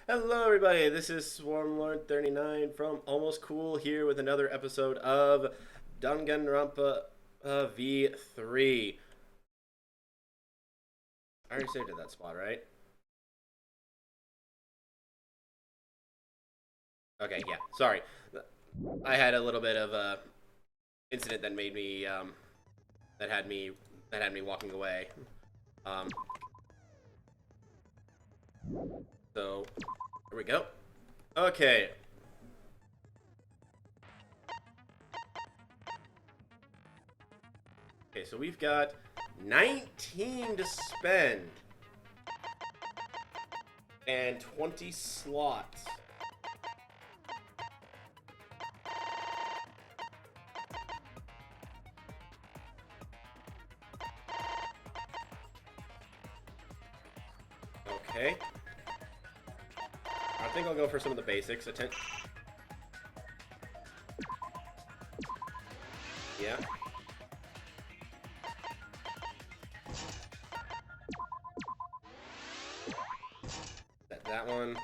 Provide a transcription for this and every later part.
Hello, everybody. This is Swarmlord39 from Almost Cool here with another episode of Danganronpa V3. I already saved it that spot, right? Okay, yeah. Sorry, I had a little bit of a incident that made me that had me walking away. Um, so here we go. Okay. Okay, so we've got 19 to spend and 20 slots. Okay. I think I'll go for some of the basics. Yeah. Set that one.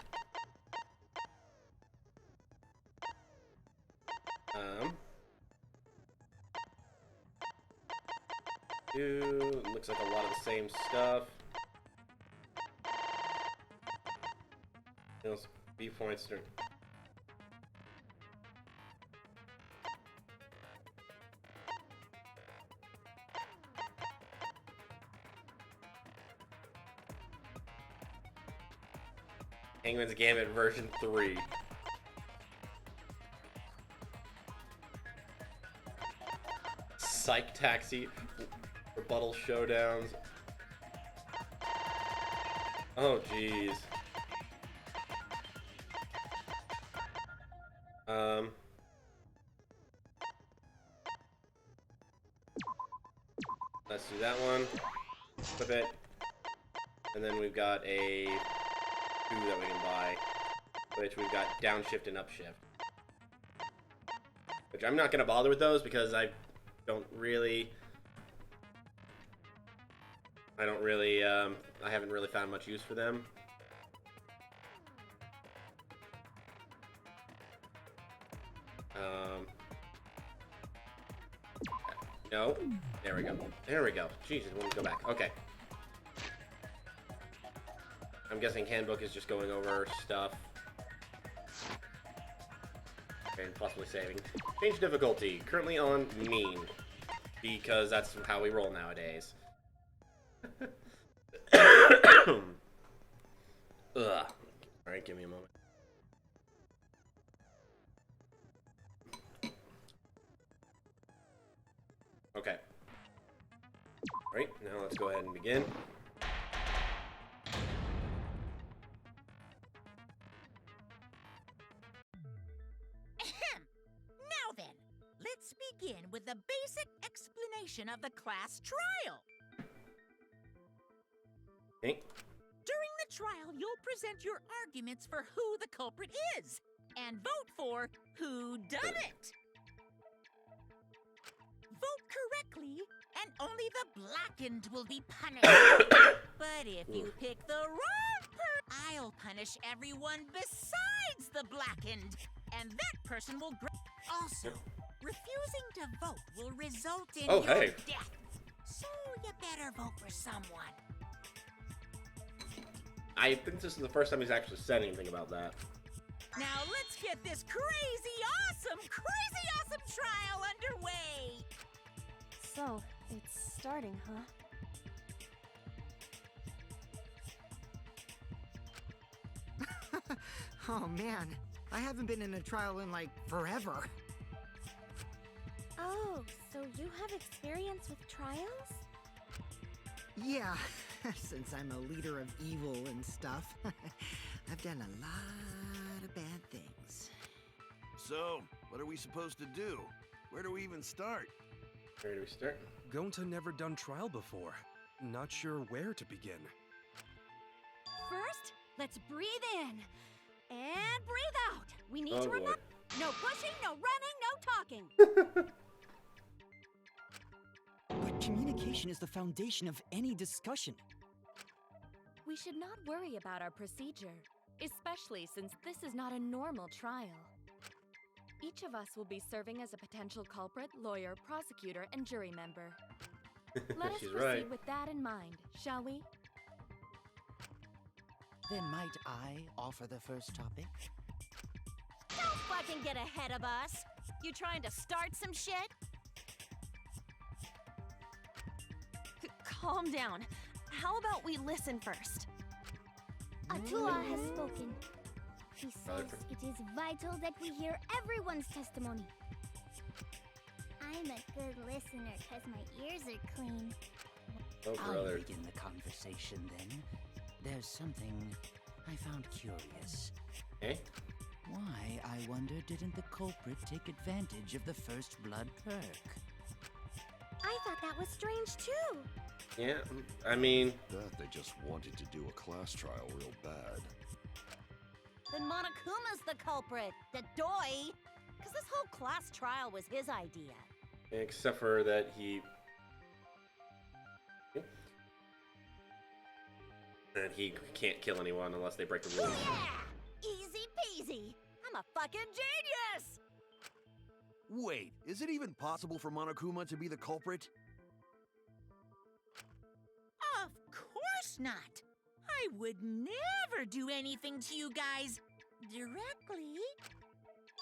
Looks like a lot of the same stuff. B points. Hangman's Gambit version 3. Psych Taxi. Rebuttal Showdowns. Oh, jeez. Let's do that one. Flip it. And then we've got a 2 that we can buy, which we've got downshift and upshift. Which I'm not going to bother with those because I haven't really found much use for them. No. There we go. There we go. Jesus, let me go back. Okay. I'm guessing handbook is just going over stuff. Okay, and possibly saving. Change difficulty. Currently on mean. Because that's how we roll nowadays. Ugh. Alright, give me a moment. Okay. Alright, now let's go ahead and begin. Now then, let's begin with the basic explanation of the class trial. Okay. During the trial, you'll present your arguments for who the culprit is, and vote for who done it. Vote correctly, and only the blackened will be punished. But if you pick the wrong person, I'll punish everyone besides the blackened, and that person will also, refusing to vote will result in your death. So you better vote for someone. I think this is the first time he's actually said anything about that. Now let's get this crazy awesome trial underway! So, it's starting, huh? Oh man, I haven't been in a trial in like forever. Oh, so you have experience with trials? Yeah, since I'm a leader of evil and stuff, I've done a lot of bad things. So, what are we supposed to do? Where do we even start? Where do we start? Gonta never done trial before. Not sure where to begin. First, let's breathe in. And breathe out. We need to remember. No pushing, no running, no talking. But communication is the foundation of any discussion. We should not worry about our procedure. especially since this is not a normal trial. Each of us will be serving as a potential culprit, lawyer, prosecutor, and jury member. Let us She's proceed right. with that in mind, shall we? Then might I offer the first topic? Don't fucking get ahead of us. You trying to start some shit? Calm down. How about we listen first? Atua has spoken. He Brother. says it is vital that we hear everyone's testimony. I'm a good listener because my ears are clean. Oh, I'll brother. begin the conversation then. There's something I found curious. Okay. Why, I wonder, didn't the culprit take advantage of the first blood perk? I thought that was strange too. Yeah, I mean, Bet they just wanted to do a class trial real bad. Then Monokuma's the culprit, the doy. Because this whole class trial was his idea. except for that he... And he can't kill anyone unless they break the rules. Yeah! Easy peasy. I'm a fucking genius! Wait, is it even possible for Monokuma to be the culprit? Of course not. I would never do anything to you guys directly.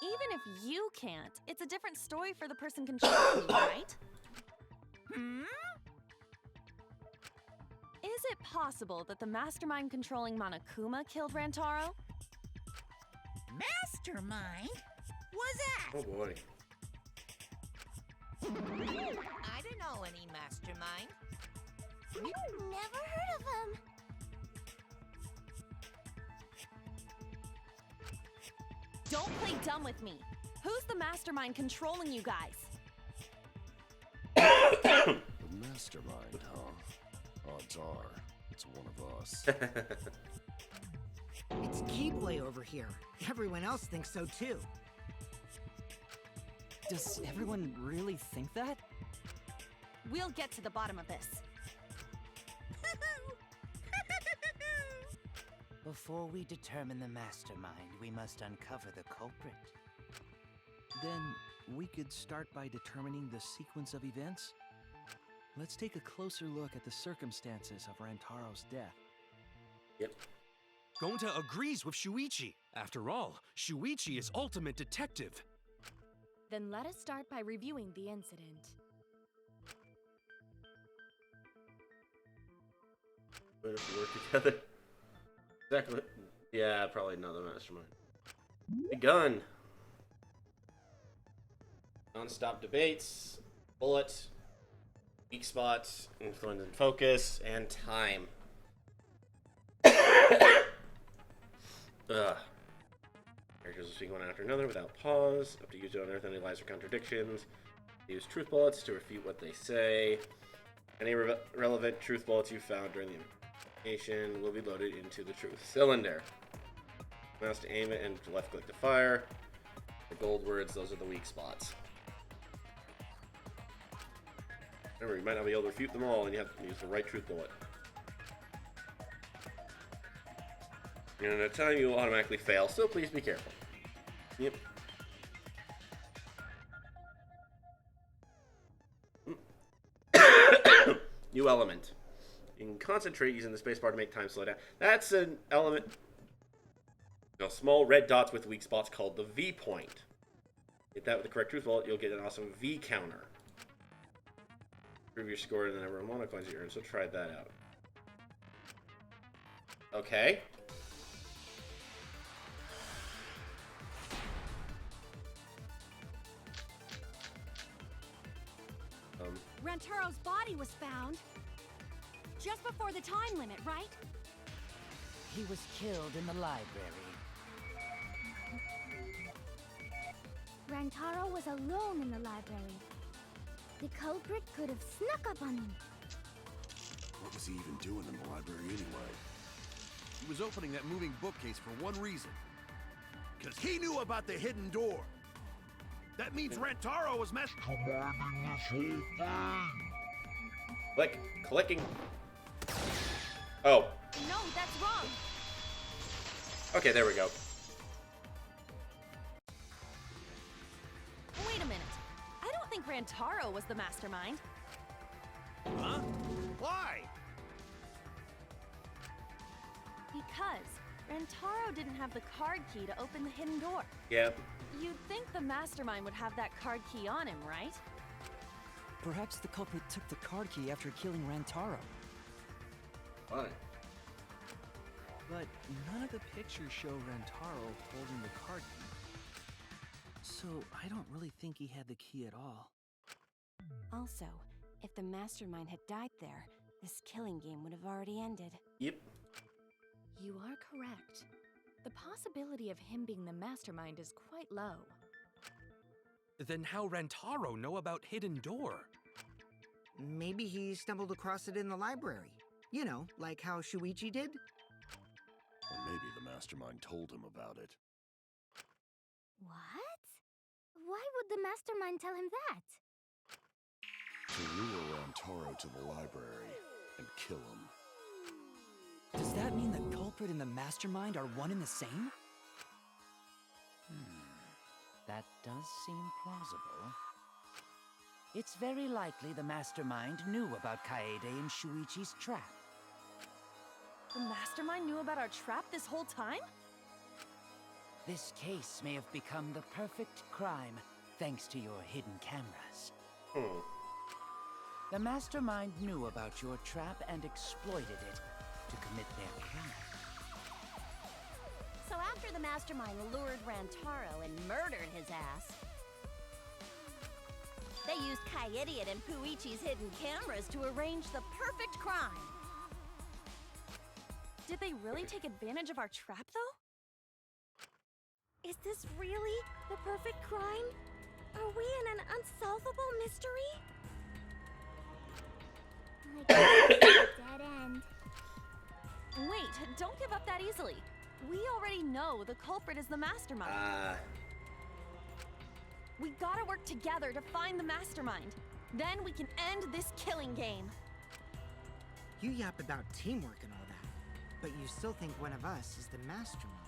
Even if you can't, it's a different story for the person controlling you, right? Hmm? Is it possible that the mastermind controlling Monokuma killed Rantaro? Mastermind? Was that? Oh boy. I don't know any mastermind. Never heard of him. Don't play dumb with me. Who's the mastermind controlling you guys? The mastermind, huh? Odds are, it's one of us. It's Keyboy over here. Everyone else thinks so too. Does everyone really think that? We'll get to the bottom of this. Before we determine the mastermind, we must uncover the culprit. Then we could start by determining the sequence of events. Let's take a closer look at the circumstances of Rantaro's death. Yep. Gonta agrees with Shuichi. After all, Shuichi is ultimate detective. Then let us start by reviewing the incident. But if we work together. Exactly. Yeah, probably not the mastermind. The gun. Non-stop debates, bullet, weak spots, influence and focus, and time. Ugh. Characters will speak one after another without pause. Up to you to unearth any lies or contradictions. Use truth bullets to refute what they say. Any relevant truth bullets you found during the investigation will be loaded into the truth cylinder. Mouse to aim it and left click to fire. The gold words, those are the weak spots. Remember, you might not be able to refute them all, and you have to use the right truth bullet. And at a time, you will automatically fail, so please be careful. Yep. New element. You can concentrate using the spacebar to make time slow down. That's an element. Small red dots with weak spots called the V point. Hit that with the correct truth bullet, you'll get an awesome V counter. Improve your score and the number of mono coins you earn, so try that out. Okay. Rantaro's body was found just before the time limit, right? He was killed in the library. Rantaro was alone in the library. The culprit could have snuck up on him. What was he even doing in the library anyway? He was opening that moving bookcase for one reason. Because he knew about the hidden door. That means Rantaro was commanding this whole thing. Clicking. Oh. No, that's wrong. Okay, there we go. Wait a minute. I don't think Rantaro was the mastermind. Huh? Why? Because Rantaro didn't have the card key to open the hidden door. Yep. You'd think the mastermind would have that card key on him, right? Perhaps the culprit took the card key after killing Rantaro. Fine. But none of the pictures show Rantaro holding the card key. So I don't really think he had the key at all. Also, if the mastermind had died there, this killing game would have already ended. Yep. You are correct. The possibility of him being the mastermind is quite low. Then how Rantaro know about Hidden Door? Maybe he stumbled across it in the library. You know, like how Shuichi did? Or maybe the mastermind told him about it. What? Why would the mastermind tell him that? To lure Rantaro to the library and kill him. Does that mean the culprit and the mastermind are one and the same? That does seem plausible. It's very likely the mastermind knew about Kaede and Shuichi's trap. The mastermind knew about our trap this whole time? This case may have become the perfect crime thanks to your hidden cameras. The mastermind knew about your trap and exploited it to commit their crime. So after the mastermind lured Rantaro and murdered his ass, they used Kaede and Puichi's hidden cameras to arrange the perfect crime. Did they really take advantage of our trap, though? Is this really the perfect crime? Are we in an unsolvable mystery? I guess it's a dead end. Wait, don't give up that easily. We already know the culprit is the mastermind. We gotta work together to find the mastermind. Then we can end this killing game. You yap about teamwork and all that, but you still think one of us is the mastermind.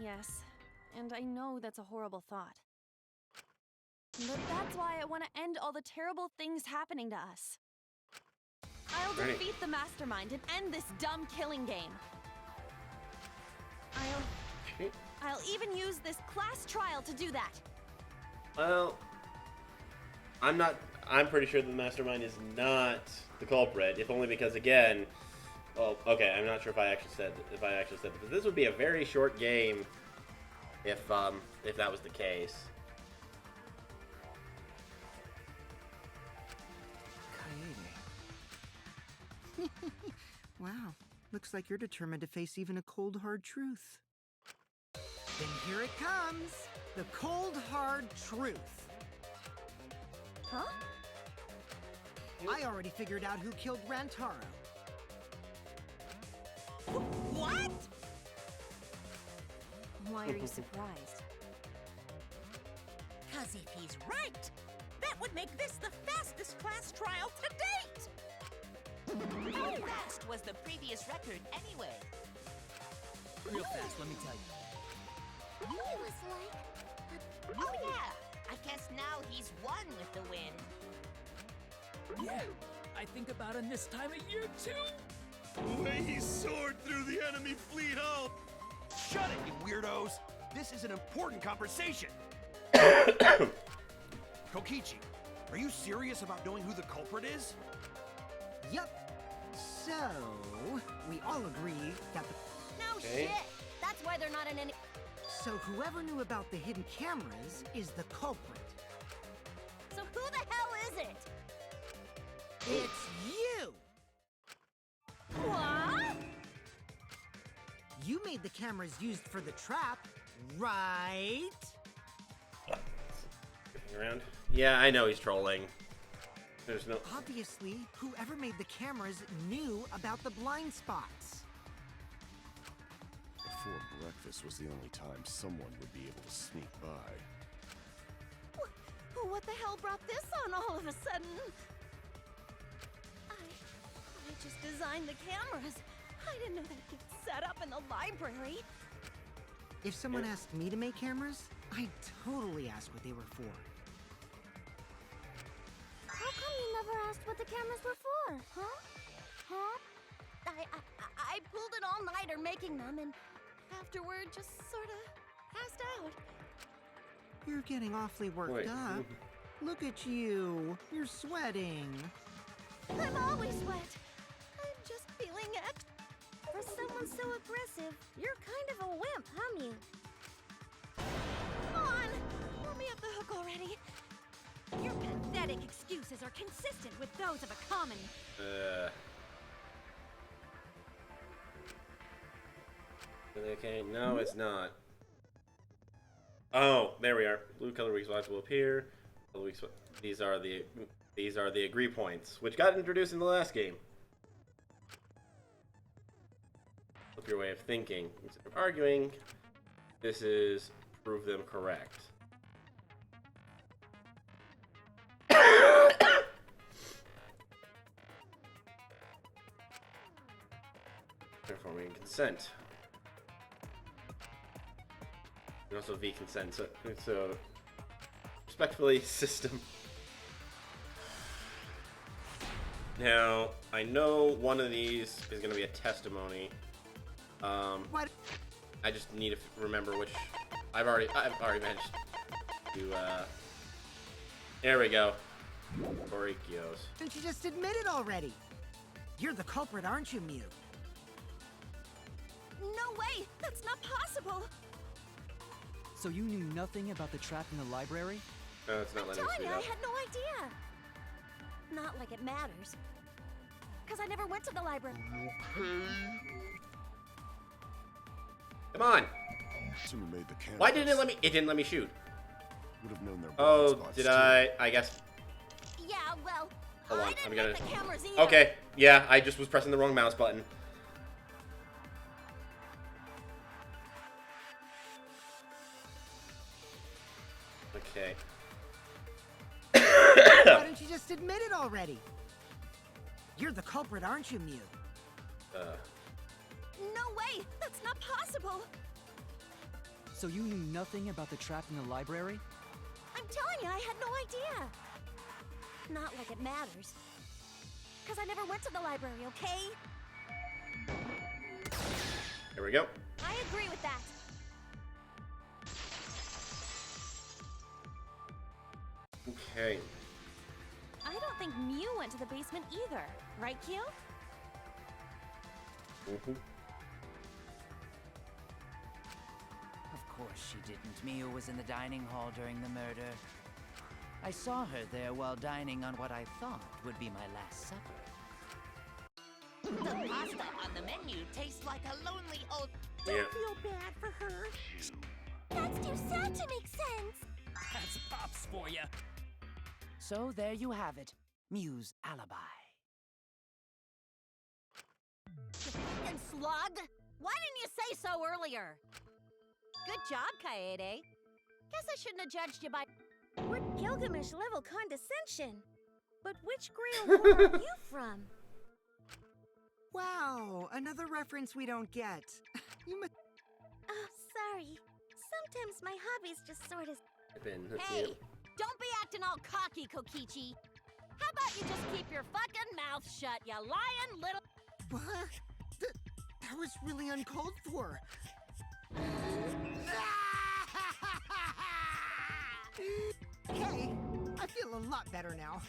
Yes, and I know that's a horrible thought. But that's why I want to end all the terrible things happening to us. I'll defeat the mastermind and end this dumb killing game. I'll even use this class trial to do that. Well, I'm pretty sure the mastermind is not the culprit, if only because, again, well, okay, I'm not sure if I actually said because this would be a very short game if that was the case. Kaede. Wow, looks like you're determined to face even a cold, hard truth. Then here it comes, the cold, hard truth. Huh? I already figured out who killed Rantaro. What? Why are you surprised? 'Cause if he's right, that would make this the fastest class trial to date! How fast was the previous record anyway? Real fast, let me tell you. It was like... Oh yeah, I guess now he's won with the win. Yeah, I think about him this time of year too. The way he soared through the enemy fleet hull! Shut it, you weirdos! This is an important conversation! Kokichi, are you serious about knowing who the culprit is? Yup. So, we all agree that the... No shit! That's why they're not in any... So whoever knew about the hidden cameras is the culprit. So who the hell is it? It's you! What? You made the cameras used for the trap, right? Around? Yeah, I know he's trolling. There's no... Obviously, whoever made the cameras knew about the blind spots. Before breakfast was the only time someone would be able to sneak by. What the hell brought this on all of a sudden? I just designed the cameras. I didn't know that could set up in the library. If someone asked me to make cameras, I'd totally ask what they were for. How come you never asked what the cameras were for, huh? Huh? I pulled an all-nighter making them, and afterward just sort of passed out. You're getting awfully worked Wait. up. Look at you. You're sweating. I'm always wet. I'm just feeling it. For someone so aggressive, you're kind of a wimp, huh, Mew? Come on! Let me off the hook already. Your pathetic excuses are consistent with those of a common. Okay, no, it's not. Oh, there we are. Blue color weak spots will appear. These are the agree points, which got introduced in the last game. Flip your way of thinking. Instead of arguing, this is prove them correct. Informing consent. And also V consent. So respectfully, system. Now, I know one of these is going to be a testimony. What? I just need to remember which. I've already managed to. There we go. Orikios. Didn't you just admit it already? You're the culprit, aren't you, Mew? No way! That's not possible! So you knew nothing about the trap in the library? No, it's not I'm letting me telling speed you, I up. had no idea. Not like it matters. Because I never went to the library. Come on! Someone made the camera. Why didn't it let me? It didn't let me shoot. Would have known their blind Oh, spots, did too. I guess. Yeah, well, Hold on, I didn't I'm gonna. make the cameras either. Okay, yeah, I just was pressing the wrong mouse button. Okay. Why don't you just admit it already? You're the culprit, aren't you, Mew? No way! That's not possible! So you knew nothing about the trap in the library? I'm telling you, I had no idea. Not like it matters. Because I never went to the library, okay? Here we go. I agree with that. Okay. I don't think Mew went to the basement either. Right, Q? Of course she didn't. Mia was in the dining hall during the murder. I saw her there while dining on what I thought would be my last supper. The pasta on the menu tastes like a lonely old. Yeah. Don't feel bad for her. That's too sad to make sense. That's Pops for you. So there you have it. Mew's alibi. You fucking slug! Why didn't you say so earlier? Good job, Kaede. Guess I shouldn't have judged you by... What Gilgamesh-level condescension? But which Grail War are you from? Wow, another reference we don't get. You must... Oh, sorry. Sometimes my hobbies just sort of... Hey, don't be acting all cocky, Kokichi. How about you just keep your fucking mouth shut, you lying little... What? That was really uncalled for. Hey, I feel a lot better now.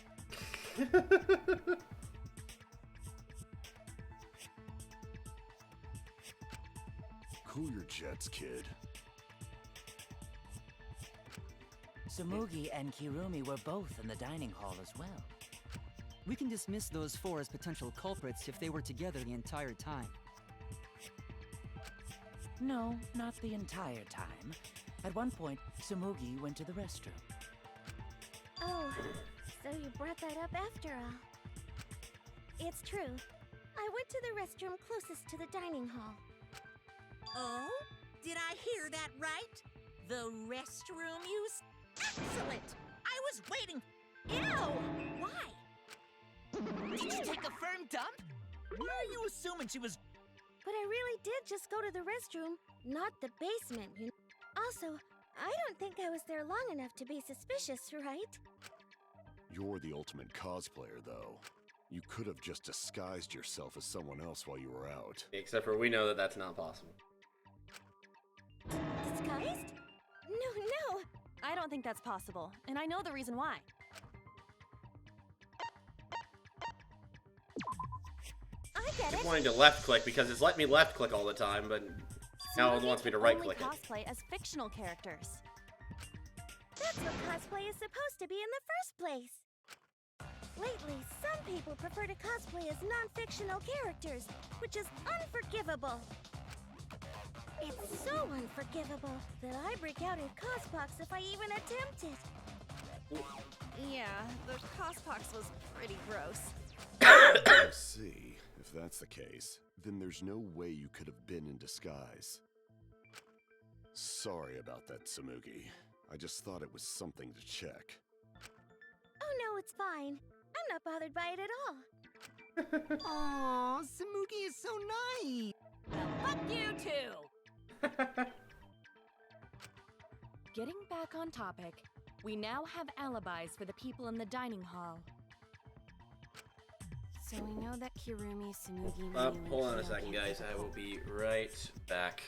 Cool your jets, kid. Tsumugi and Kirumi were both in the dining hall as well. We can dismiss those four as potential culprits if they were together the entire time. No, not the entire time. At one point, Tsumugi went to the restroom. Oh, so you brought that up after all. It's true. I went to the restroom closest to the dining hall. Oh? Did I hear that right? The restroom use? Excellent! I was waiting. Ew! Why? Did you take a firm dump? Why are you assuming she was... but I really did just go to the restroom, not the basement. Also, I don't think I was there long enough to be suspicious, right? You're the ultimate cosplayer, though. You could have just disguised yourself as someone else while you were out. Except for we know that that's not possible. Disguised? No. I don't think that's possible, and I know the reason why. I get I'm it. wanting to left click because it's let me left click all the time, but now it wants me to right click it. Cosplay as fictional characters. That's what cosplay is supposed to be in the first place. Lately, some people prefer to cosplay as non-fictional characters, which is unforgivable. It's so unforgivable that I break out in cospox if I even attempt it. Yeah, the cospox was pretty gross. I see. If that's the case, then there's no way you could have been in disguise. Sorry about that, Samugi. I just thought it was something to check. Oh no, it's fine. I'm not bothered by it at all. Aw, Samugi is so nice. Well, fuck you too! Getting back on topic, we now have alibis for the people in the dining hall. So we know that Kirumi, Samugi, Ryu, and Hold on a Kyo second, came guys. to I the will be right back.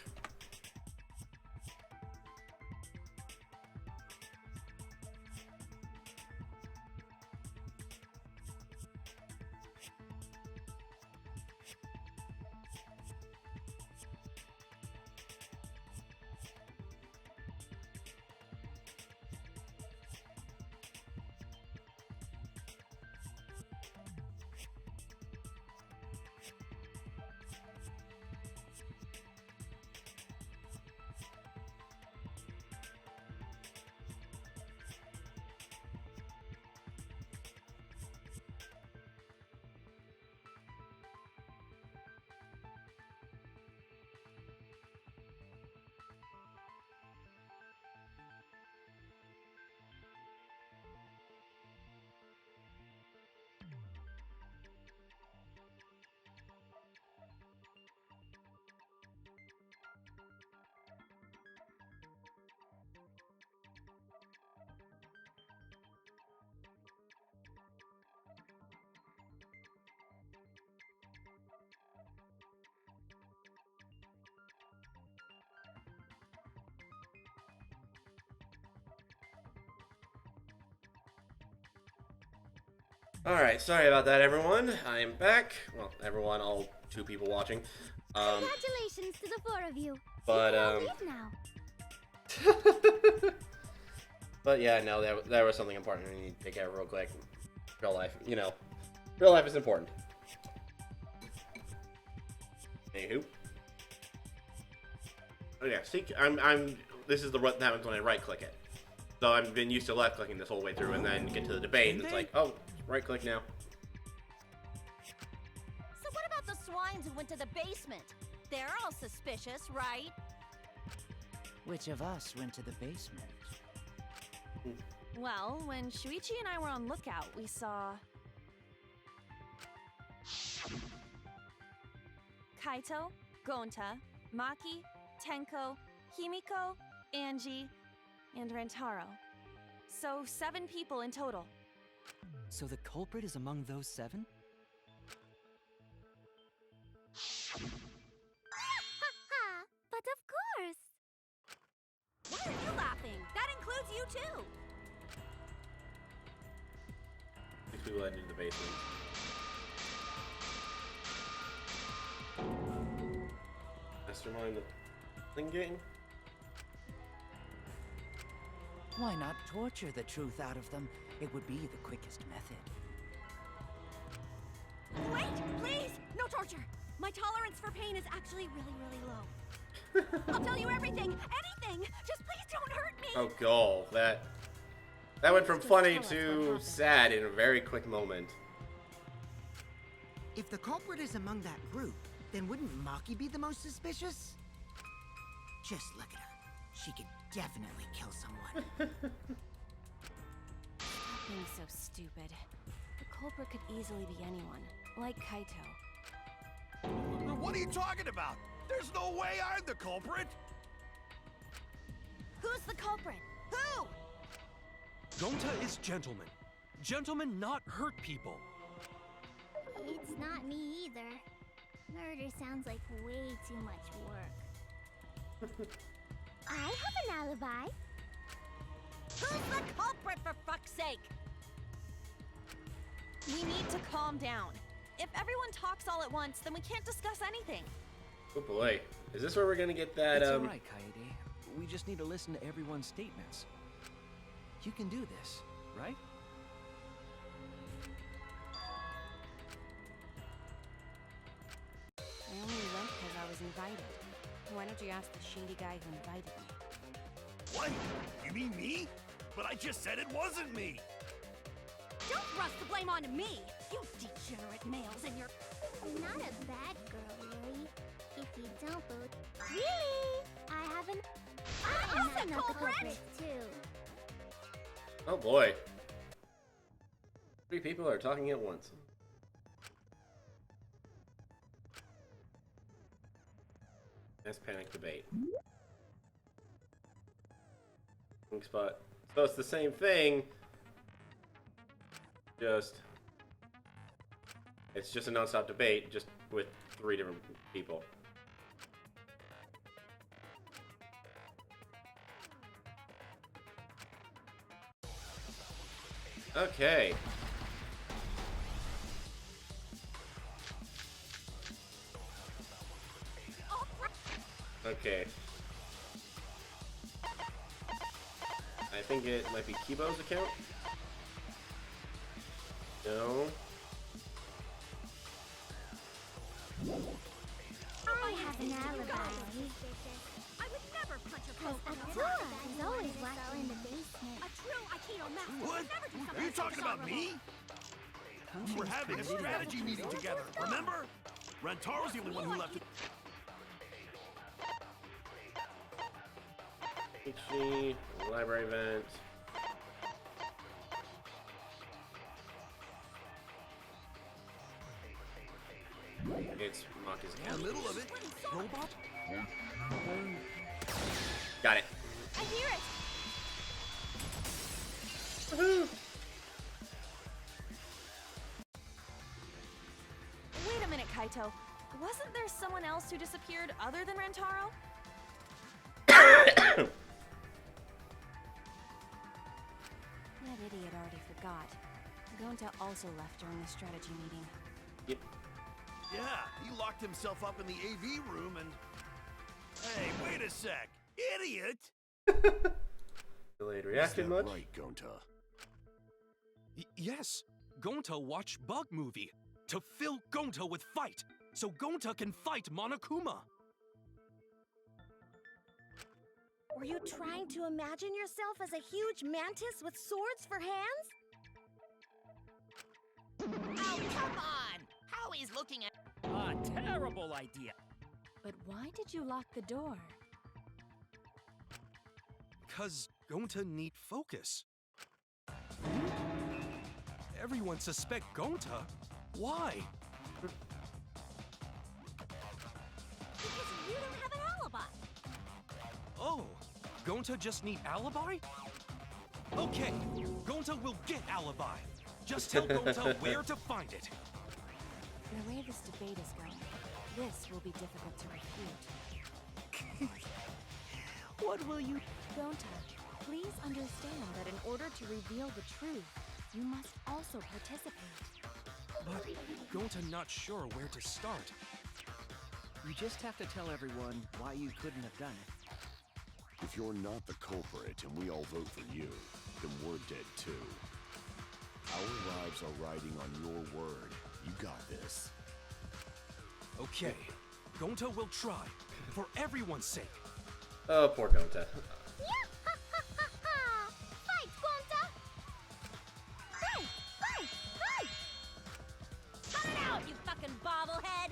Alright, sorry about that, everyone. I am back. Well, everyone, all 2 people watching. Congratulations to the 4 of you. But, You can all leave now. But yeah, no, there was something important I need to take care of real quick. Real life, you know. Real life is important. Anywho. Oh yeah, see, this is what happens when I right-click it. So I've been used to left-clicking this whole way through, and then get to the debate, and it's like, oh, right-click now. So what about the swines who went to the basement? They're all suspicious, right? Which of us went to the basement? Well, when Shuichi and I were on lookout, we saw Kaito, Gonta, Maki, Tenko, Himiko, Angie, and Rentaro. So 7 people in total. So the culprit is among those 7? Ha! But of course! Why are you laughing? That includes you too! 6 people headed into the basement. Mastermind the thing game? Why not torture the truth out of them? It would be the quickest method. Wait, please! No torture! My tolerance for pain is actually really, really low. I'll tell you everything! Anything! Just please don't hurt me! Oh, goal. That went from funny to sad in a very quick moment. If the culprit is among that group, then wouldn't Maki be the most suspicious? Just look at her. She could definitely kill someone. Stop being so stupid. The culprit could easily be anyone, like Kaito. What What are you talking about? There's no way I'm the culprit! Who's the culprit? Who? Gonta is gentleman. Gentlemen not hurt people. It's not me either. Murder sounds like way too much work. I have an alibi. Who's the culprit, for fuck's sake? We need to calm down. If everyone talks all at once, then we can't discuss anything. Oh boy. Is this where we're gonna get that, It's alright, Kaede. We just need to listen to everyone's statements. You can do this, right? I only went because I was invited. Why don't you ask the shady guy who invited me? What? You mean me? But I just said it wasn't me! Don't thrust the blame onto me, you degenerate males and your... I'm not a bad girl, really. If you don't vote... Really? I haven't... I'm not the culprit, too. Oh boy. 3 people are talking at once. Mass panic debate. Pink spot. So it's the same thing. It's just a non-stop debate, just with 3 different people. Okay. Okay. I think it might be Kibo's account. No. I have an alibi. I would never punch a Cause Atua is always locked in the basement. A true Aikido master What? would never do something Are you talking about me? We were having a strategy meeting together, remember? Rantaro's the only one who left it. Ichi, library event. It's Maka's In account. the middle of it. Robot? Got it. I hear it! Woohoo! Wait a minute, Kaito. Wasn't there someone else who disappeared other than Rantaro? That idiot already forgot. Gonta also left during the strategy meeting. Yep. Yeah, he locked himself up in the AV room and... Hey, wait a sec. Idiot! Delayed reaction much? Right, Gonta. Yes, Gonta watched Bug Movie to fill Gonta with fight, so Gonta can fight Monokuma. Were you trying to imagine yourself as a huge mantis with swords for hands? Oh, come on! How he's looking at... A terrible idea. But why did you lock the door? Cause Gonta need focus. Everyone suspect Gonta. Why? Because you don't have an alibi. Oh, Gonta just need alibi? Okay, Gonta will get alibi. Just tell Gonta where to find it. The way this debate is going, this will be difficult to refute. What will you... Gonta, please understand that in order to reveal the truth, you must also participate. But Gonta not sure where to start. You just have to tell everyone why you couldn't have done it. If you're not the culprit and we all vote for you, then we're dead too. Our lives are riding on your word. You got this. Okay, Gonta will try, for everyone's sake. Oh, poor Gonta. Fight, Gonta! Hey! Hey! Hey! Cut it out, you fucking bobblehead!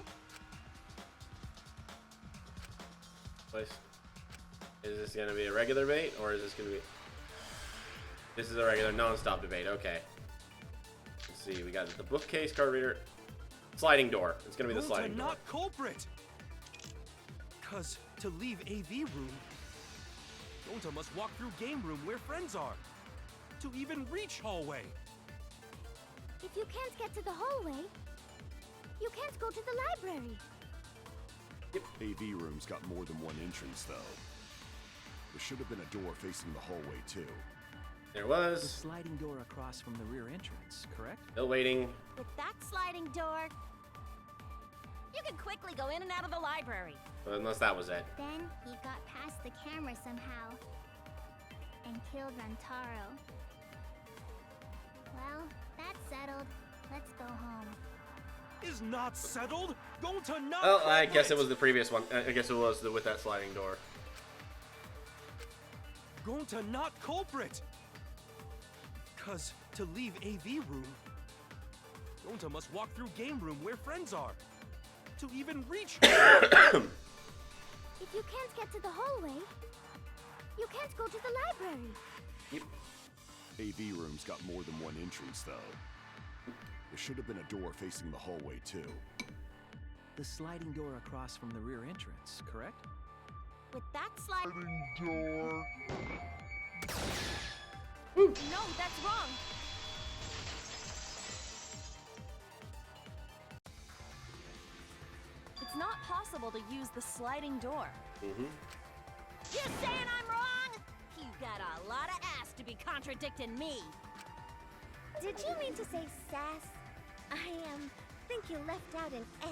Is this gonna be a regular debate, or is this gonna be... This is a regular non-stop debate, okay. Let's see, we got the bookcase, card reader, sliding door. It's gonna be the Gonta sliding door. not culprit. 'Cause to leave AV room, Gonta must walk through game room where friends are. To even reach hallway. If you can't get to the hallway, you can't go to the library. AV room's got more than one entrance, though. There should have been a door facing the hallway, too. There The was. sliding door across from the rear entrance, correct? Still waiting. With that sliding door, you can quickly go in and out of the library. Unless that was it. Then he got past the camera somehow and killed Rantaro. Well, that's settled. Let's go home. Is not settled? Gonta not Oh, I guess culprit. it was the previous one. I guess it was with that sliding door. Gonta not culprit. 'Cause to leave AV room, Gonta must walk through game room where friends are. To even reach hallway. If you can't get to the hallway, you can't go to the library. Yep. AV room's got more than one entrance, though. There should have been a door facing the hallway, too. The sliding door across from the rear entrance, correct? With that sliding Door. No, that's wrong. It's not possible to use the sliding door. Mm-hmm. You saying I'm wrong? You got a lot of ass to be contradicting me. Did you mean to say sass? I think you left out an S.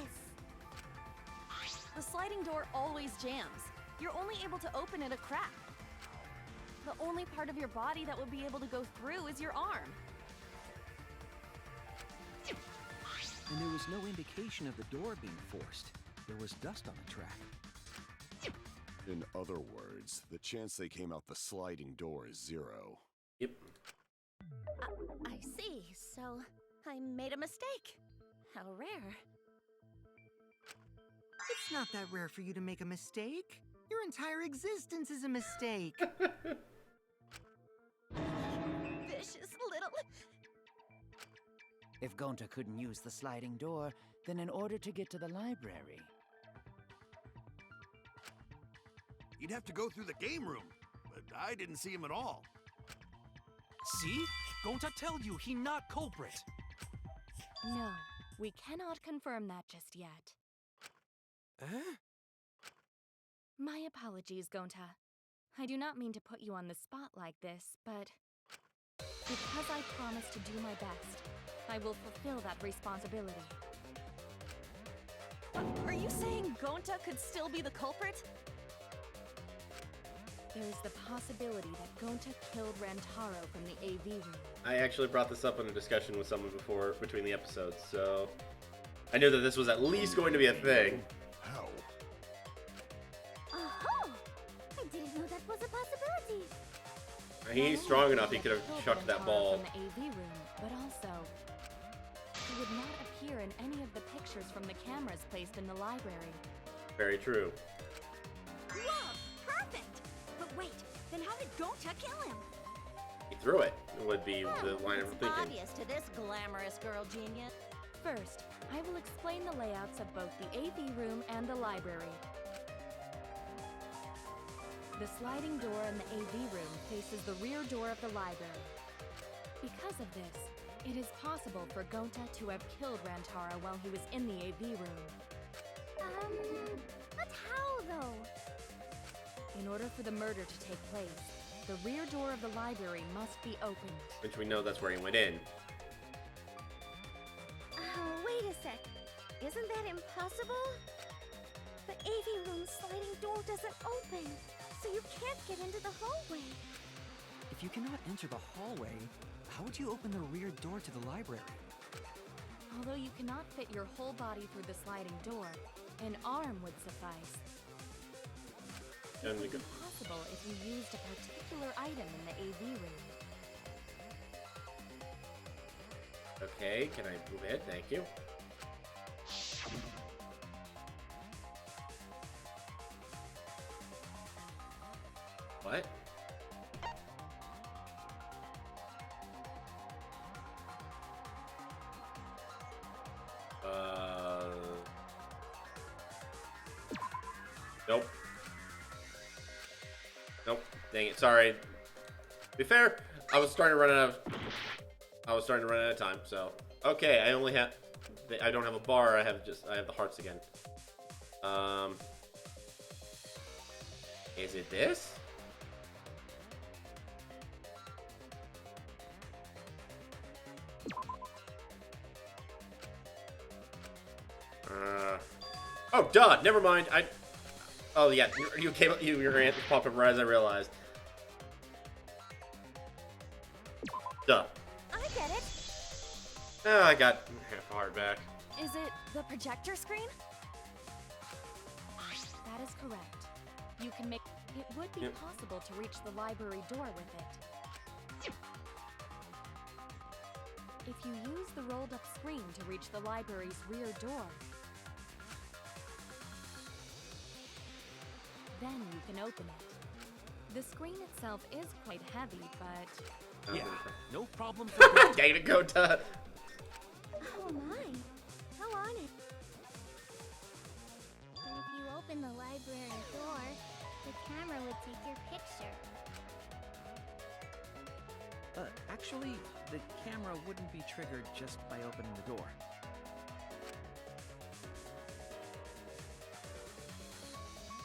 The sliding door always jams. You're only able to open it a crack. The only part of your body that would be able to go through is your arm. And there was no indication of the door being forced. There was dust on the track. In other words, the chance they came out the sliding door is 0. Yep. I see. So I made a mistake. How rare. It's not that rare for you to make a mistake. Your entire existence is a mistake. Vicious little... If Gonta couldn't use the sliding door, then in order to get to the library, You'd have to go through the game room, but I didn't see him at all. See? Gonta tell you he not culprit. No, we cannot confirm that just yet. Eh? My apologies, Gonta. I do not mean to put you on the spot like this, but because I promised to do my best, I will fulfill that responsibility. What, are you saying Gonta could still be the culprit? There is the possibility that Gonta killed Rantaro from the AV room. I actually brought this up in a discussion with someone before, between the episodes, so I knew that this was at least going to be a thing. How? Oh, I didn't know that was a possibility. He's strong enough, he could have Killed chucked that Rantaro ball. from the AV room, but also he would not appear in any of the pictures from the cameras placed in the library. Very true. Whoa, perfect! But wait, then how did Gonta kill him? He threw it, would be the line of It's thinking. obvious to this glamorous girl genius. First, I will explain the layouts of both the AV room and the library. The sliding door in the AV room faces the rear door of the library. Because of this, it is possible for Gonta to have killed Rantaro while he was in the AV room. But how though? In order for the murder to take place, the rear door of the library must be opened. Which we know that's where he went in. Wait a sec. Isn't that impossible? The AV room's sliding door doesn't open, so you can't get into the hallway. If you cannot enter the hallway, how would you open the rear door to the library? Although you cannot fit your whole body through the sliding door, an arm would suffice. It And we would be go. possible if you used a particular item in the AV room. Okay, can I move it? Thank you. What? Nope. Nope. Dang it. Sorry. To be fair, I was starting to run out of time. So okay, I don't have a bar. I have the hearts again. Is it this? Oh, duh. Never mind. Oh yeah, your hand popped up right as I realized. Duh. I get it. Oh, I got half a heart back. Is it the projector screen? That is correct. You can make... It would be possible to reach the library door with it. If you use the rolled-up screen to reach the library's rear door, then you can open it. The screen itself is quite heavy, but... Yeah, no problem. Dang it, Gota. Oh my. Go on it. But if you open the library door, the camera would take your picture. Actually, the camera wouldn't be triggered just by opening the door.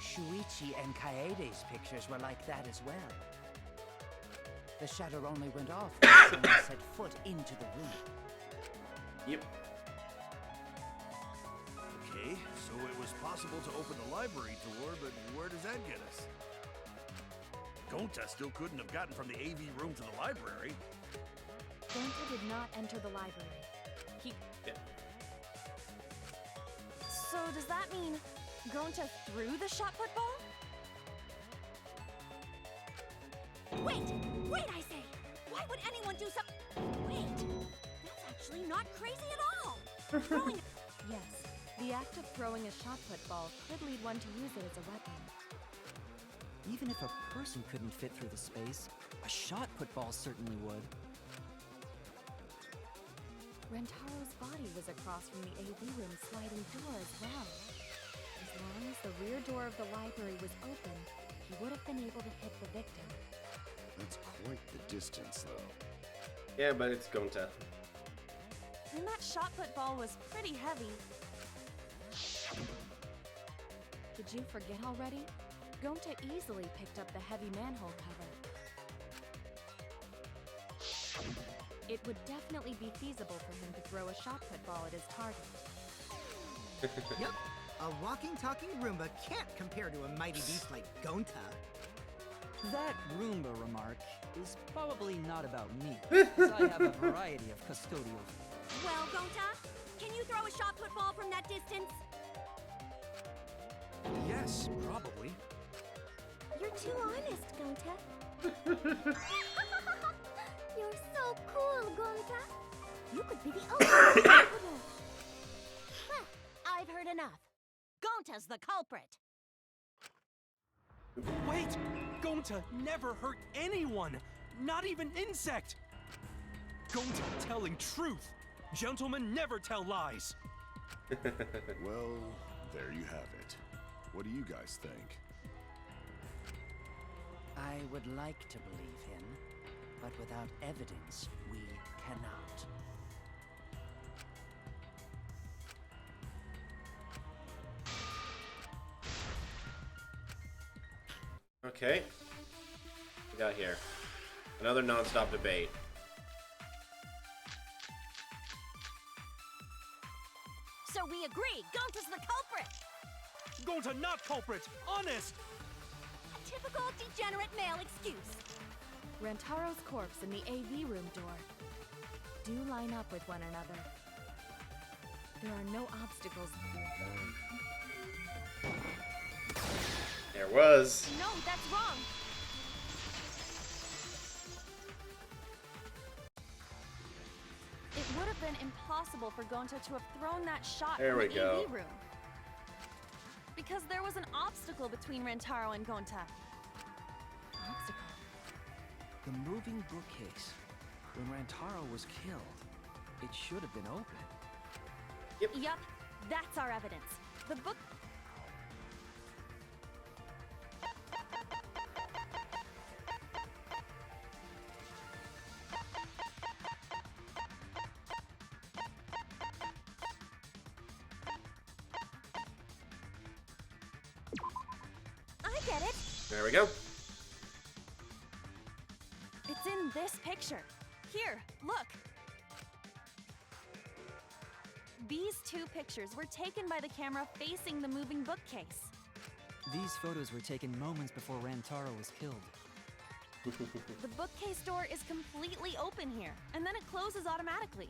Shuichi and Kaede's pictures were like that as well. The shutter only went off when someone set foot into the room. Yep. Okay, so it was possible to open the library door, but where does that get us? Gonta still couldn't have gotten from the AV room to the library. Gonta did not enter the library. He... Yeah. So does that mean Gonta threw the shot put ball? Wait! Wait, I say! Why would anyone do something? Wait! That's actually not crazy at all! Throwing... Yes, the act of throwing a shot put ball could lead one to use it as a weapon. Even if a person couldn't fit through the space, a shot put ball certainly would. Rentaro's body was across from the AV room sliding door as well. As long as the rear door of the library was open, he would have been able to hit the victim. That's quite the distance, though. Yeah, but it's Gonta. And that shot put ball was pretty heavy. Did you forget already? Gonta easily picked up the heavy manhole cover. It would definitely be feasible for him to throw a shot put ball at his target. Yep, a walking, talking Roomba can't compare to a mighty beast like Gonta. That Roomba remark is probably not about me, as I have a variety of custodial... Well, Gonta, can you throw a shot put ball from that distance? Yes, probably. You're too honest, Gonta. You're so cool, Gonta. You could be the ultimate Well, I've heard enough. Gonta's the culprit. Wait! Gonta never hurt anyone! Not even insect! Gonta telling truth! Gentlemen never tell lies! Well, there you have it. What do you guys think? I would like to believe him, but without evidence, we cannot. Okay. What we got here? Another non-stop debate. So we agree, Gonta's the culprit. Gonta not culprit! Honest! A typical degenerate male excuse. Rentaro's corpse and the AV room door do line up with one another. There are no obstacles. There was. No, that's wrong! It would have been impossible for Gonta to have thrown that shot There from we the go. AV room. Because there was an obstacle between Rentaro and Gonta. Obstacle? The moving bookcase. When Rantaro was killed, it should have been open. Yup, that's our evidence. The book... get it. There we go. It's in this picture. Here, look. These two pictures were taken by the camera facing the moving bookcase. These photos were taken moments before Rantaro was killed. The bookcase door is completely open here, and then it closes automatically.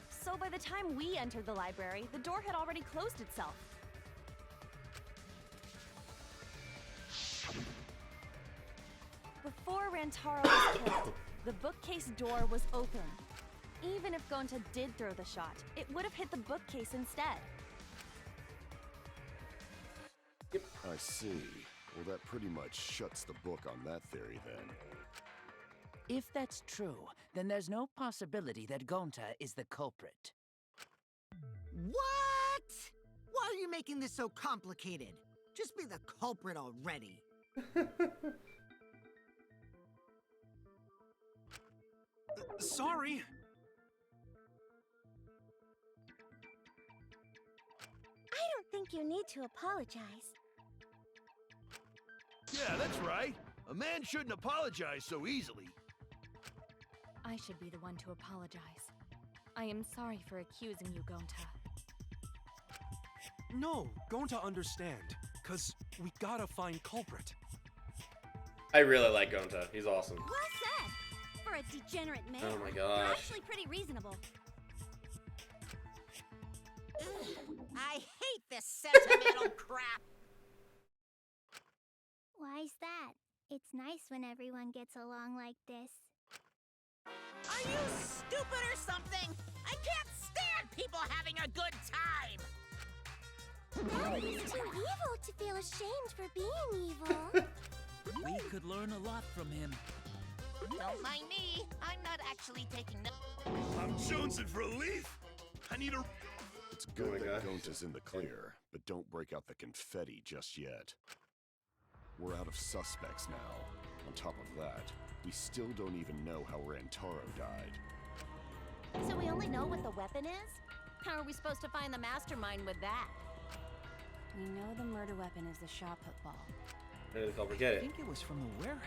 So by the time we entered the library, the door had already closed itself. Before Rantaro was killed, the bookcase door was open. Even if Gonta did throw the shot, it would have hit the bookcase instead. I see. Well, that pretty much shuts the book on that theory, then. If that's true, then there's no possibility that Gonta is the culprit. What? Why are you making this so complicated? Just be the culprit already. Sorry. I don't think you need to apologize. Yeah, that's right. A man shouldn't apologize so easily. I should be the one to apologize. I am sorry for accusing you, Gonta. No, going to understand. Cause we gotta find culprit. I really like Gonta. He's awesome. Well said. For a degenerate man. Oh my You're gosh. actually pretty reasonable. Ugh, I hate this sentimental crap. Why's that? It's nice when everyone gets along like this. Are you stupid or something? I can't stand people having a good time. He's too evil to feel ashamed for being evil. We could learn a lot from him. Don't mind me. I'm not actually taking the... I'm jonesing for a leaf. I need a... It's Oh my good that gosh. Gonta's in the clear, but don't break out the confetti just yet. We're out of suspects now. On top of that, we still don't even know how Rantaro died. So we only know what the weapon is? How are we supposed to find the mastermind with that? We know the murder weapon is the shot put ball. Where did the culprit get I it? think it was from the warehouse.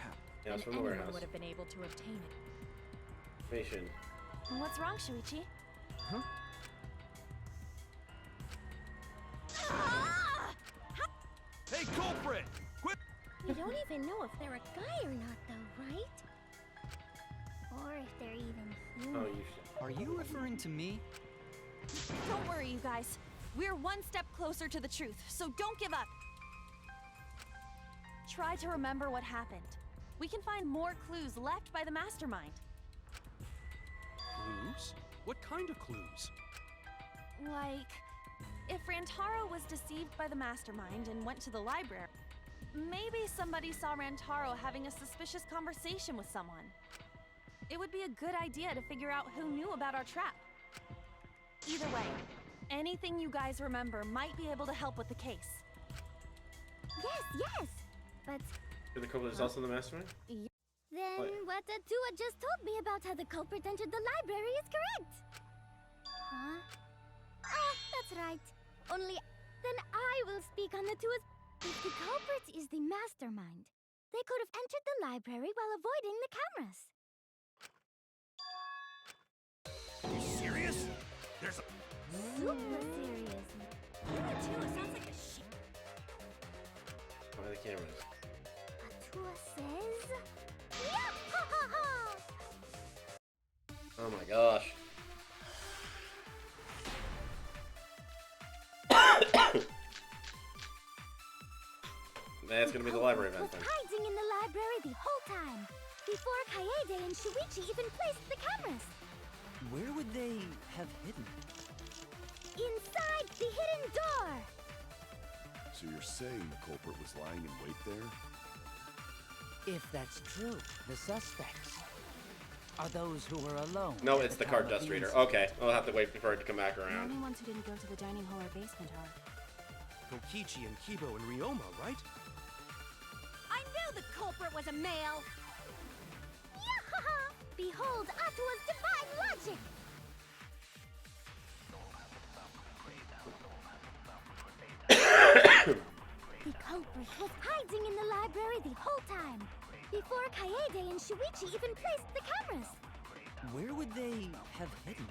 Yeah, it's Then from the anyone warehouse. would have been able to obtain it. Information. What's wrong, Shuichi? Huh? Ah! Hey, culprit! Quit! We don't even know if they're a guy or not, though, right? Or if they're even Oh, human. you should. Are you referring to me? Don't worry, you guys. We're one step closer to the truth, so don't give up. Try to remember what happened. We can find more clues left by the mastermind. Clues? What kind of clues? Like, if Rantaro was deceived by the mastermind and went to the library, maybe somebody saw Rantaro having a suspicious conversation with someone. It would be a good idea to figure out who knew about our trap. Either way, anything you guys remember might be able to help with the case. Yes. But The culprit is also the mastermind? then What? what Atua just told me about how the culprit entered the library is correct. Huh? Oh, that's right. Only then I will speak on the Tua's... If the culprit is the mastermind, they could have entered the library while avoiding the cameras. You serious? There's a... Super serious. Tua sounds like a sheep. Why are the cameras? Atua says... Yeah! Oh my gosh. That's gonna be the library event was then. hiding in the library the whole time, before Kaede and Shuichi even placed the cameras. Where would they have hidden? Inside the hidden door! So you're saying the culprit was lying in wait there? If that's true, the suspects are those who were alone. No, at it's the time card of dust the reader. incident. Okay, I'll have to wait for it to come back The around. only ones who didn't go to the dining hall or basement are... Kokichi and Kibo and Ryoma, right? I knew the culprit was a male! Yahaha! Behold Atua's divine logic! hiding in the library the whole time, before Kaede and Shuichi even placed the cameras. Where would they have hidden?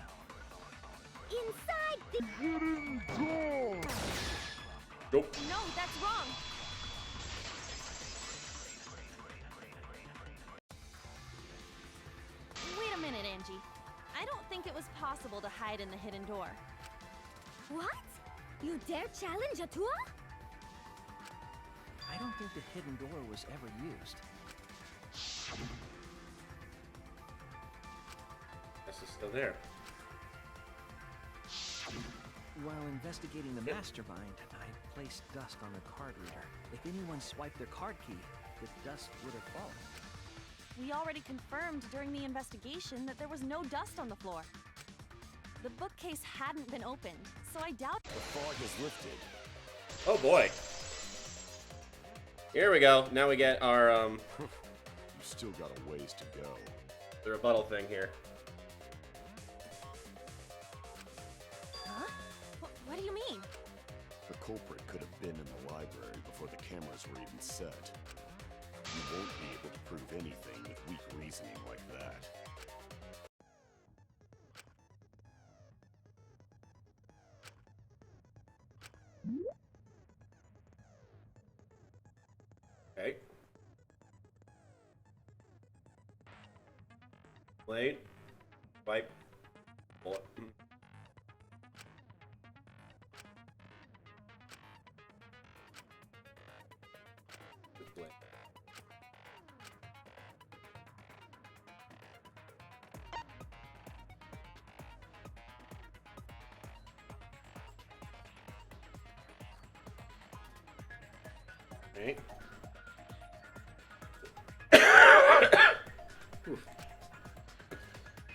Inside the hidden door! Nope. No, that's wrong. Wait a minute, Angie. I don't think it was possible to hide in the hidden door. What? You dare challenge Atua? I don't think the hidden door was ever used. Guess it's still there. While investigating the mastermind, I placed dust on the card reader. If anyone swiped their card key, the dust would have fallen. We already confirmed during the investigation that there was no dust on the floor. The bookcase hadn't been opened, so I doubt— The fog has lifted. Oh boy. Here we go. Now we get our, You've still got a ways to go. the rebuttal thing here. Huh? What do you mean? The culprit could have been in the library before the cameras were even set. You won't be able to prove anything with weak reasoning like that. Okay. Blade. Wipe. Bullet. Blade. Okay.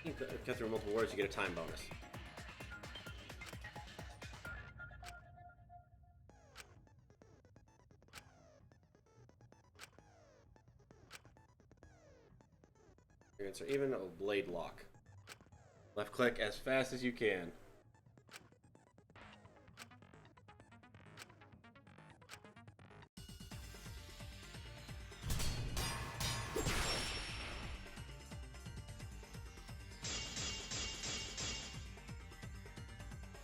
If you cut through multiple words, you get a time bonus. Answer even a blade lock. Left click as fast as you can.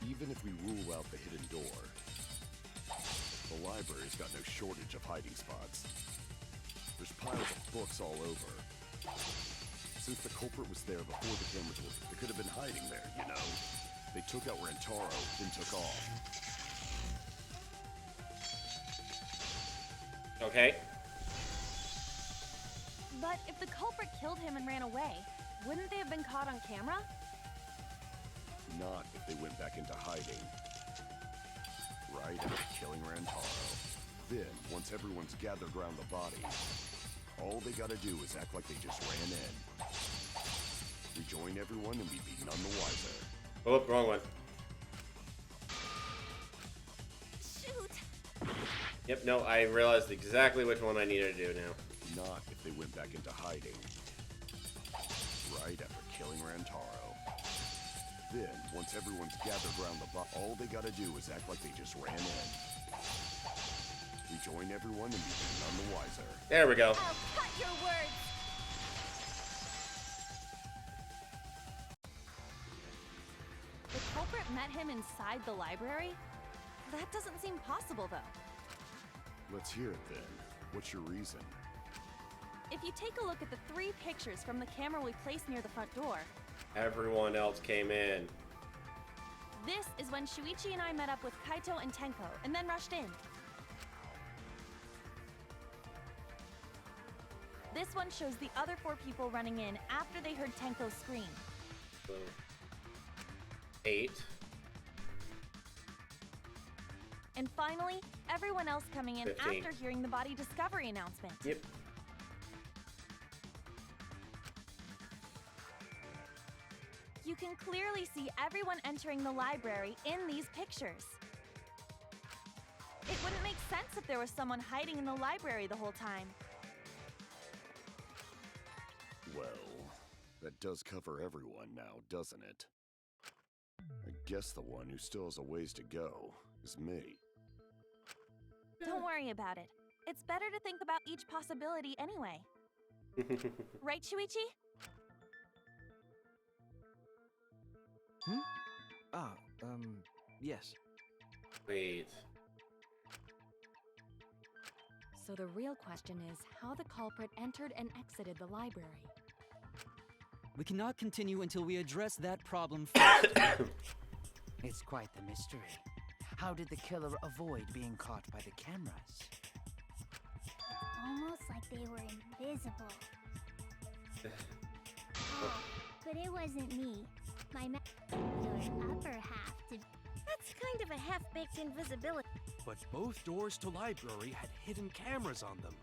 Even if we rule out the hidden door, the library's got no shortage of hiding spots. There's piles of books all over. Since the culprit was there before the cameras were, they could have been hiding there, you know? They took out Rantaro, then took off. Okay. But if the culprit killed him and ran away, wouldn't they have been caught on camera? Not if they went back into hiding. Right after killing Rantaro. Then, once everyone's gathered around the body, all they gotta do is act like they just ran in. Rejoin everyone and we'd be none the wiser. Oh, wrong one. Shoot! Yep, no, I realized exactly which one I needed to do now. Not if they went back into hiding. Right after killing Rantaro. Then, once everyone's gathered around the body, all they gotta do is act like they just ran in. Rejoin everyone and be none the wiser. There we go. I'll cut your words! The culprit met him inside the library? That doesn't seem possible, though. Let's hear it then. What's your reason? If you take a look at the 3 pictures from the camera we placed near the front door, Everyone else came in. this is when Shuichi and I met up with Kaito and Tenko, and then rushed in. This one shows the other 4 people running in after they heard Tenko scream. So, 8. And finally, everyone else coming in 15. after hearing the body discovery announcement. Yep. You can clearly see everyone entering the library in these pictures. It wouldn't make sense if there was someone hiding in the library the whole time. Well, that does cover everyone now, doesn't it? I guess the one who still has a ways to go is me. Don't worry about it. It's better to think about each possibility anyway. Right, Shuichi? Yes. Wait. So the real question is how the culprit entered and exited the library. We cannot continue until we address that problem first. It's quite the mystery. How did the killer avoid being caught by the cameras? Almost like they were invisible. Oh, but it wasn't me. My your upper half did. That's kind of a half-baked invisibility. But both doors to library had hidden cameras on them.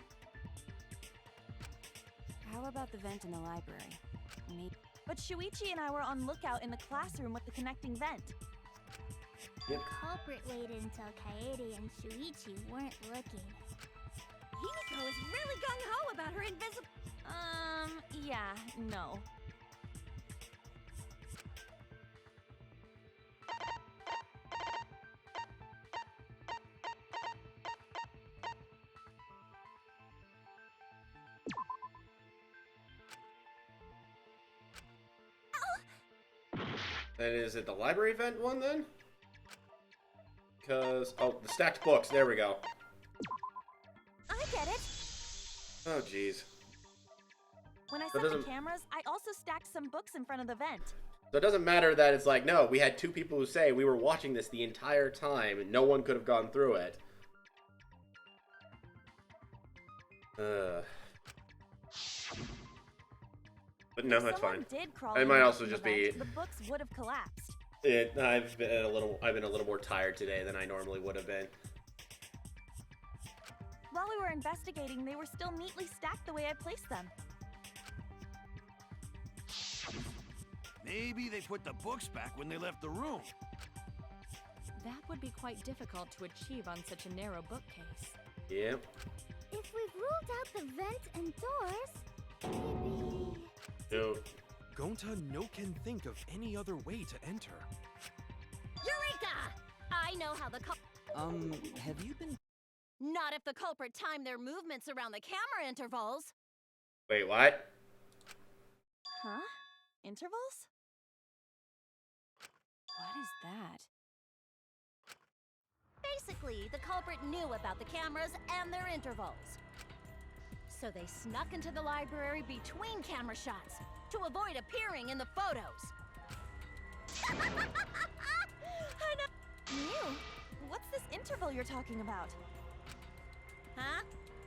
How about the vent in the library? Maybe. But Shuichi and I were on lookout in the classroom with the connecting vent. The culprit waited until Kaede and Shuichi weren't looking. Himiko is really gung-ho about her invisible. Yeah, no. That is it the library event one then? Because, oh, the stacked books, there we go. I get it. Oh, jeez. When I set the cameras, I also stacked some books in front of the vent. So it doesn't matter that it's like, no, we had two people who say we were watching this the entire time and no one could have gone through it. But no, that's fine. It might also just be the books would have collapsed. I've been a little more tired today than I normally would have been. While we were investigating, they were still neatly stacked the way I placed them. Maybe they put the books back when they left the room. That would be quite difficult to achieve on such a narrow bookcase. Yep. If we've ruled out the vent and doors, maybe... So, Gonta no can think of any other way to enter. Eureka! I know how the Have you been... Not if the culprit timed their movements around the camera intervals. wait, what? Huh? Intervals? What is that? Basically, the culprit knew about the cameras and their intervals. So they snuck into the library between camera shots to avoid appearing in the photos. Mew, what's this interval you're talking about? Huh?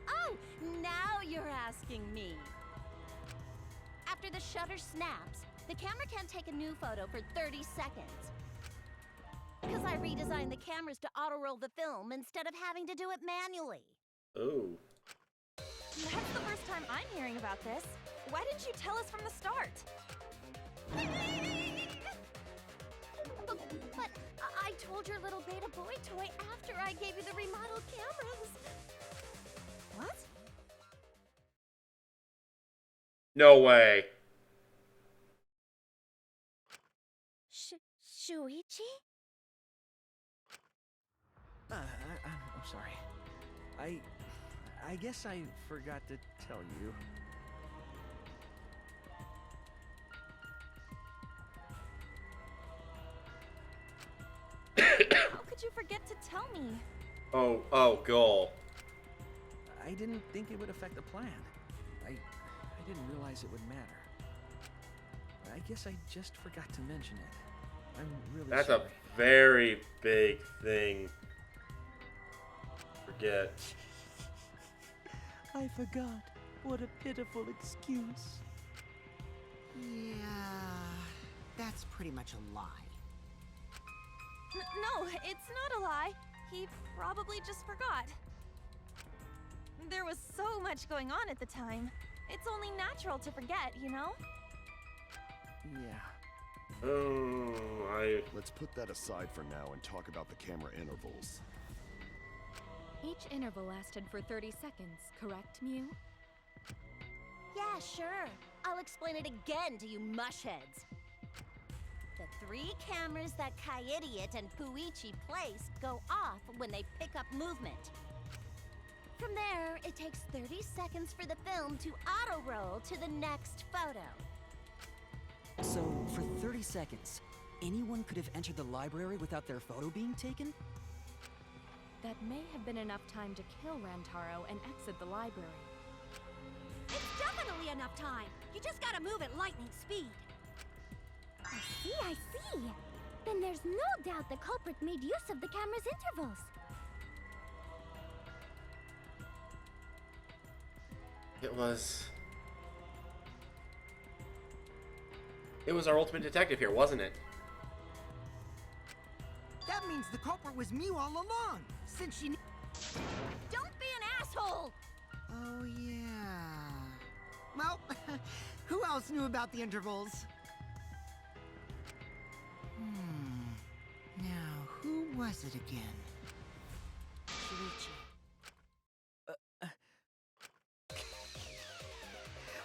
Oh, now you're asking me. After the shutter snaps, the camera can't take a new photo for 30 seconds. Because I redesigned the cameras to auto-roll the film instead of having to do it manually. Oh. That's the first time I'm hearing about this. Why didn't you tell us from the start? But I told your little beta boy toy after I gave you the remodeled cameras. What? No way. Shuichi? I'm sorry. I guess I forgot to tell you. How could you forget to tell me? Oh, goal. I didn't think it would affect the plan. I didn't realize it would matter. I guess I just forgot to mention it. I'm really That's sorry. a very big thing. Forget. I forgot. What a pitiful excuse. Yeah, that's pretty much a lie. No, it's not a lie. He probably just forgot. There was so much going on at the time. It's only natural to forget, you know? Yeah. Oh, Let's put that aside for now and talk about the camera intervals. Each interval lasted for 30 seconds, correct, Mew? Yeah, sure. I'll explain it again to you mushheads. The 3 cameras that Kaidiot and Puichi placed go off when they pick up movement. From there, it takes 30 seconds for the film to auto-roll to the next photo. So, for 30 seconds, anyone could have entered the library without their photo being taken? That may have been enough time to kill Rantaro and exit the library. It's definitely enough time. You just gotta move at lightning speed. I see. Then there's no doubt the culprit made use of the camera's intervals. It was our ultimate detective here, wasn't it? That means the culprit was Mew all along, since she... Don't be an asshole! Oh, yeah. Well, who else knew about the intervals? Now, who was it again? Shuichi.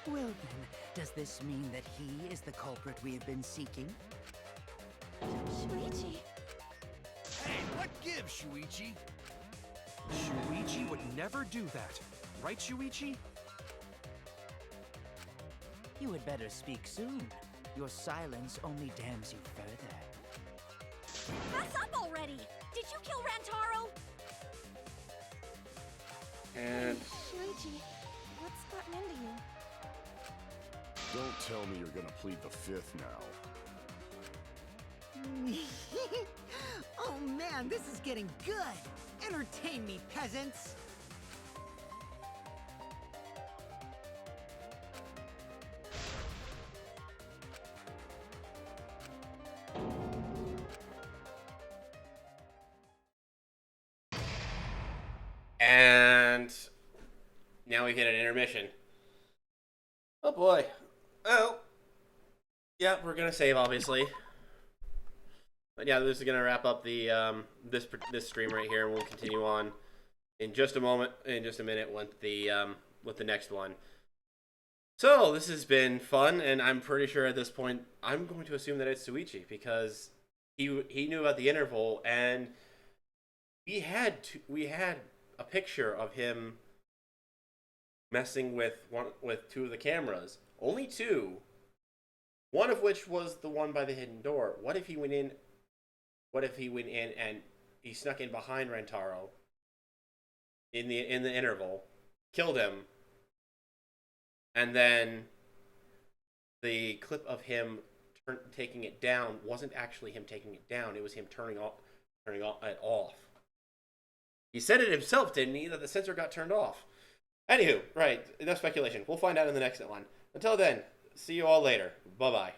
Well then, does this mean that he is the culprit we have been seeking? Shuichi. Hey, what gives, Shuichi? Shuichi would never do that. Right, Shuichi? You had better speak soon. Your silence only damns you further. Fess up already! Did you kill Rantaro? And Shuichi, what's gotten into you? Don't tell me you're gonna plead the fifth now. Oh man, this is getting good! Entertain me, peasants! And now we get an intermission. Oh boy. Oh. Yeah, we're gonna save obviously. But yeah, this is gonna wrap up the this stream right here, and we'll continue on in just a moment, in just a minute with the next one. So this has been fun, and I'm pretty sure at this point I'm going to assume that it's Shuichi because he knew about the interval, and we had a picture of him messing with two of the cameras. Only two. One of which was the one by the hidden door. What if he went in? What if he went in and he snuck in behind Rantaro in the interval, killed him, and then the clip of him taking it down wasn't actually him taking it down. It was him turning it off. He said it himself, didn't he? That the sensor got turned off. Anywho, right, enough speculation. We'll find out in the next one. Until then, see you all later. Bye-bye.